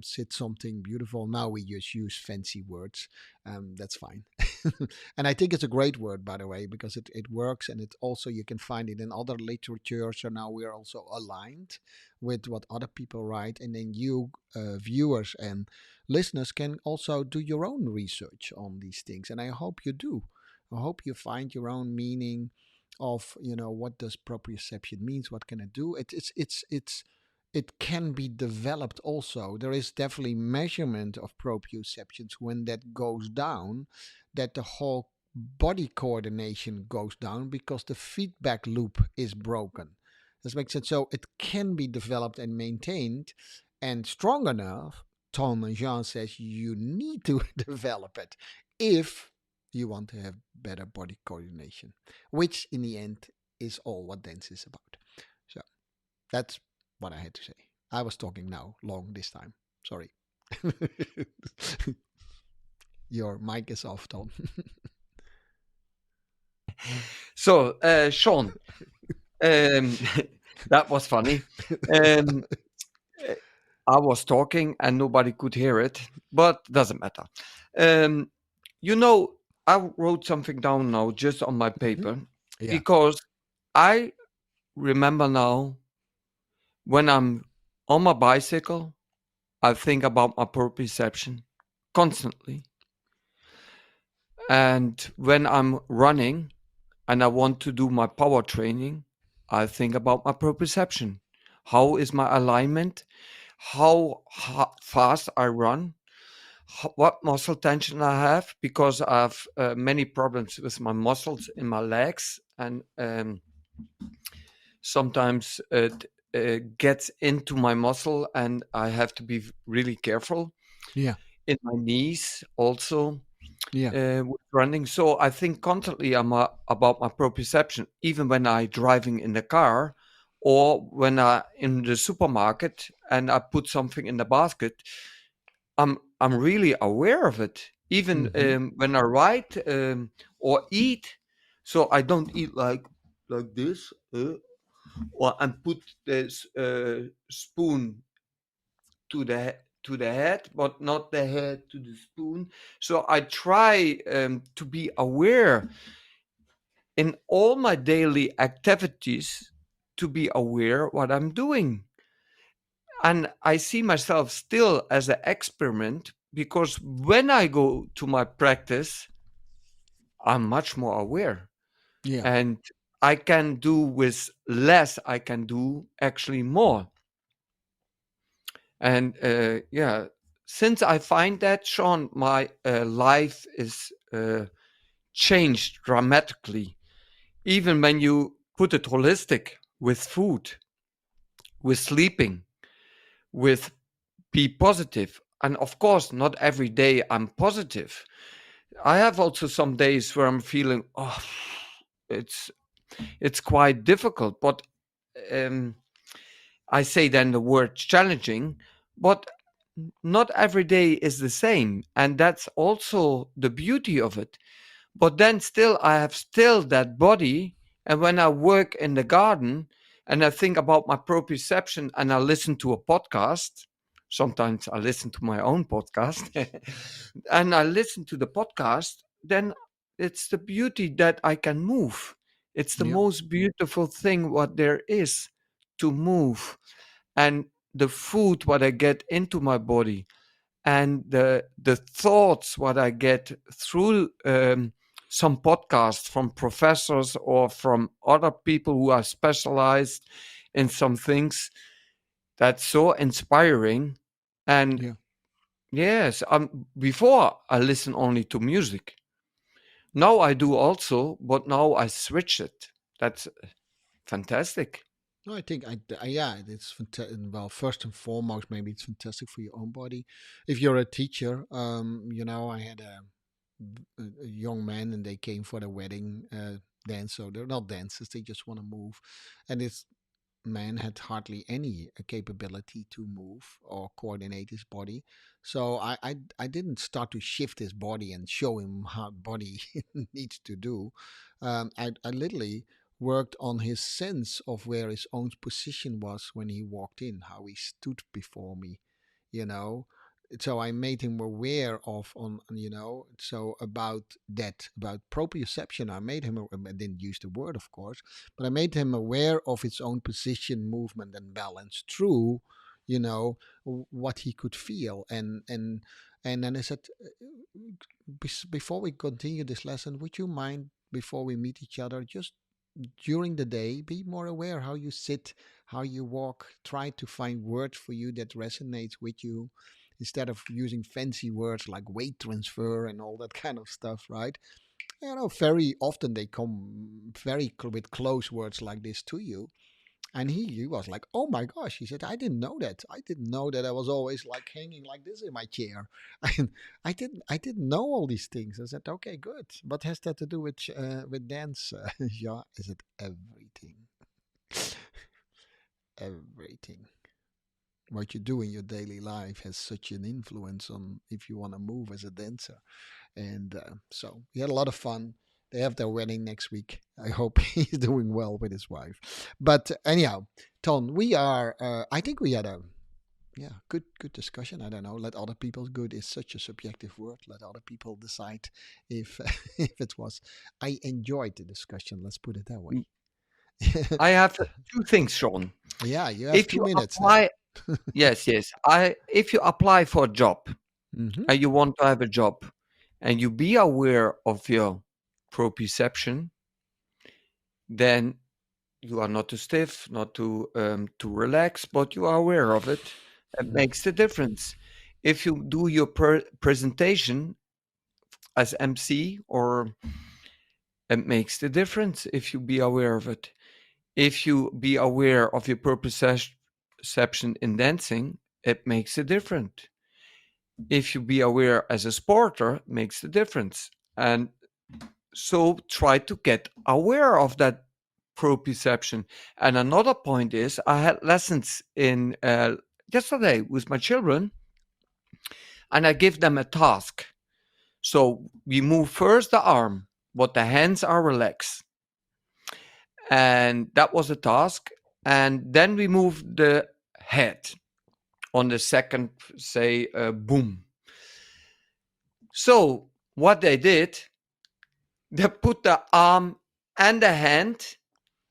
sits something beautiful. Now we just use fancy words. That's fine. And I think it's a great word, by the way, because it works, and it also, you can find it in other literature. So now we are also aligned with what other people write, and then you viewers and listeners can also do your own research on these things, and I hope you do. I hope you find your own meaning of, what does proprioception means, what can it do. It can be developed also. There is definitely measurement of proprioceptions. When that goes down, that the whole body coordination goes down because the feedback loop is broken. This makes sense. So it can be developed and maintained, and strong enough. Tom and Jean says you need to develop it if you want to have better body coordination, which in the end is all what dance is about. So that's what I had to say. I was talking now long this time. Sorry. Your mic is off, Tom. So, Sean, that was funny. Um, I was talking and nobody could hear it, but doesn't matter. Um, you know, I wrote something down now just on my Mhm. paper Yeah. because I remember now when I'm on my bicycle, I think about my proprioception constantly. And when I'm running and I want to do my power training, I think about my proprioception. How is my alignment? How fast I run? What muscle tension I have? Because I have many problems with my muscles in my legs, and sometimes it gets into my muscle, and I have to be really careful. Yeah. In my knees also, Yeah. with running. So I think constantly about my proprioception, even when I driving in the car or when I in the supermarket and I put something in the basket. I'm really aware of it. Even Mm-hmm. when I write or eat, so I don't eat like this, or and put this spoon to the head, but not the head to the spoon. So I try to be aware in all my daily activities, to be aware what I'm doing. And I see myself still as an experiment because when I go to my practice, I'm much more aware. Yeah. And I can do with less, I can do actually more. And yeah, since I find that, Sean, my life is changed dramatically. Even when you put it holistic with food, with sleeping, with be positive. And of course, not every day I'm positive. I have also some days where I'm feeling, oh, it's it's quite difficult. But um, I say then the word challenging, but not every day is the same, and that's also the beauty of it. But then still, I have still that body, and when I work in the garden and I think about my proprioception and I listen to a podcast, Sometimes I listen to my own podcast and I listen to the podcast, then it's the beauty that I can move. It's the Yeah, most beautiful thing what there is to move. And the food what I get into my body and the thoughts what I get through some podcasts from professors or from other people who are specialized in some things, that's so inspiring. And yeah. yes, before I listen only to music. Now I do also, but now I switch it. That's fantastic. No, I think yeah, it's fantastic. Well, first and foremost, maybe it's fantastic for your own body. If you're a teacher, I had a young man, and they came for the wedding dance. So they're not dancers; they just want to move, and it's man had hardly any capability to move or coordinate his body. So I didn't start to shift his body and show him how body needs to do. I literally worked on his sense of where his own position was when he walked in, how he stood before me, you know. So I made him aware of on so about that, about proprioception. I made him I didn't use the word, of course, but I made him aware of its own position, movement, and balance through, what he could feel. And then I said, before we continue this lesson, would you mind, before we meet each other, just during the day, be more aware how you sit, how you walk. Try to find words for you that resonates with you, instead of using fancy words like weight transfer and all that kind of stuff, right? Very often they come with close words like this to you. And he was like, "Oh my gosh!" He said, "I didn't know that. I didn't know that I was always like hanging like this in my chair. And I didn't know all these things." I said, "Okay, good. What has that to do with dance?" Yeah, is it everything? Everything. What you do in your daily life has such an influence on if you want to move as a dancer. And so we had a lot of fun. They have their wedding next week. I hope he's doing well with his wife. But anyhow, Ton, we are. I think we had a good discussion. I don't know. Let other people. Good is such a subjective word. Let other people decide if if it was. I enjoyed the discussion. Let's put it that way. Mm, I have two things, Sean. Yeah, you have If two you minutes now. apply, yes, yes. If you apply for a job Hmm. and you want to have a job and you be aware of your proprioception, then you are not too stiff, not too relaxed, but you are aware of it. It makes the difference. If you do your presentation as MC, or it makes the difference if you be aware of it. If you be aware of your proprioception in dancing, it makes a difference. If you be aware as a sporter, it makes the difference. And so try to get aware of that proprioception. And another point is, I had lessons in yesterday with my children, and I give them a task. So we move first the arm, but the hands are relaxed, and that was a task. And then we move the head on the second, say, boom. So what they did, they put the arm and the hand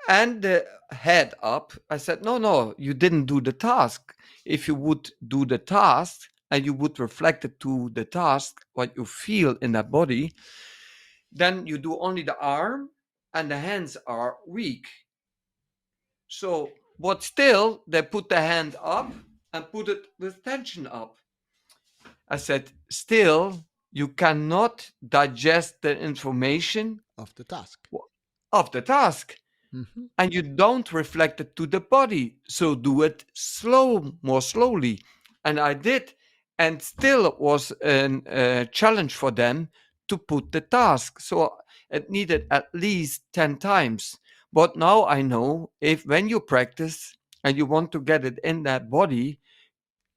and the head up. I said, no, no, you didn't do the task. If you would do the task and you would reflect it to the task, what you feel in that body, then you do only the arm and the hands are weak. So, but still, they put the hand up and put it with tension up. I said, still, you cannot digest the information Of the task. of the task, Hmm. and you don't reflect it to the body. So do it more slowly. And I did, and still it was a challenge for them to put the task. So it needed at least 10 times. But now I know, if when you practice and you want to get it in that body,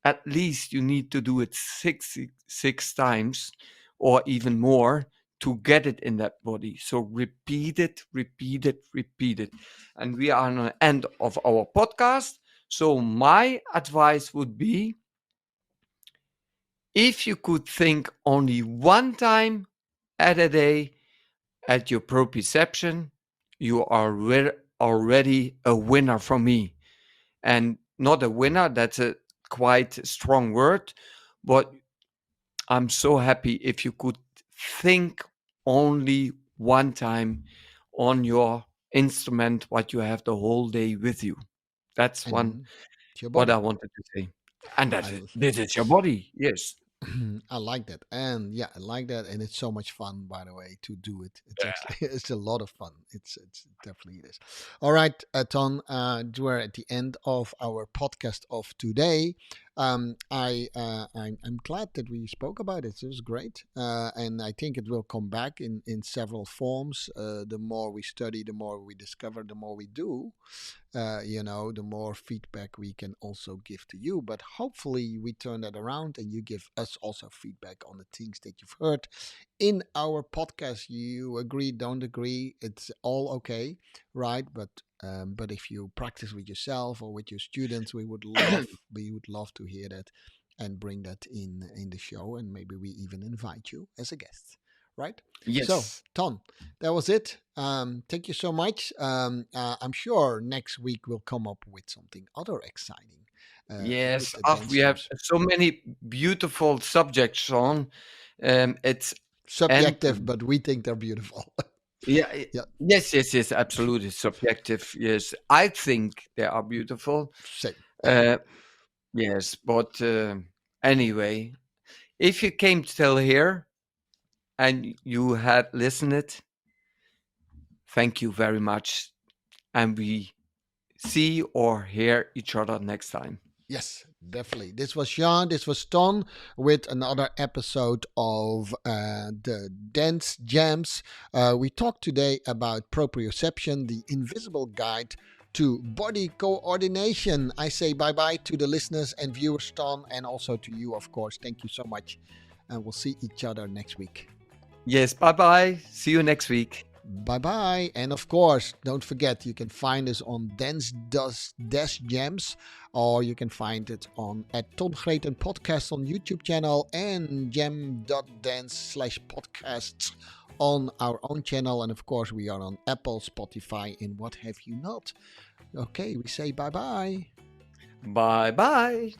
at least you need to do it six times or even more to get it in that body. So repeat it, repeat it, repeat it. And we are on the end of our podcast. So my advice would be, If you could think only one time at a day at your proprioception, you are already a winner for me. And not a winner, that's a quite strong word, but I'm so happy if you could think only one time on your instrument what you have the whole day with you. That's one And your what I body. wanted to say. And I this is your body. Yes. I like that, and yeah, I like that, and it's so much fun. By the way, to do it, it's actually it's a lot of fun. It's definitely it is. All right, Ton, we're at the end of our podcast of today. I'm glad that we spoke about it. It was great, and I think it will come back in several forms. The more we study, the more we discover, the more we do. The more feedback we can also give to you. But hopefully, we turn that around and you give us also feedback on the things that you've heard in our podcast. You agree, don't agree, it's all okay, right? But if you practice with yourself or with your students, we would love to hear that and bring that in the show, and maybe we even invite you as a guest, right? So, Yes. Ton, that was it. Thank you so much. I'm sure next week we'll come up with something other exciting with Yes. the Ah, dance we have jams. so many beautiful subjects on. It's and Subjective, but we think they're beautiful. yeah, Yeah, yes, yes, yes, absolutely subjective. Yes, I think they are beautiful. same. Uh, yes, but anyway, if you came till here and you had listened it, thank you very much, and we see or hear each other next time. Yes, definitely. This was Sean. This was Ton with another episode of the Dance Jams. We talked today about proprioception, the invisible guide to body coordination. I say bye bye to the listeners and viewers, Ton, and also to you, of course. Thank you so much. And we'll see each other next week. Yes, bye bye. See you next week. Bye bye. And of course, don't forget you can find us on Dance Does Dash Jams, or you can find it on at Tom Greten Podcast on YouTube channel and jam.dance/podcasts on our own channel. And of course, we are on Apple, Spotify, and what have you not. Okay, we say bye bye. Bye bye.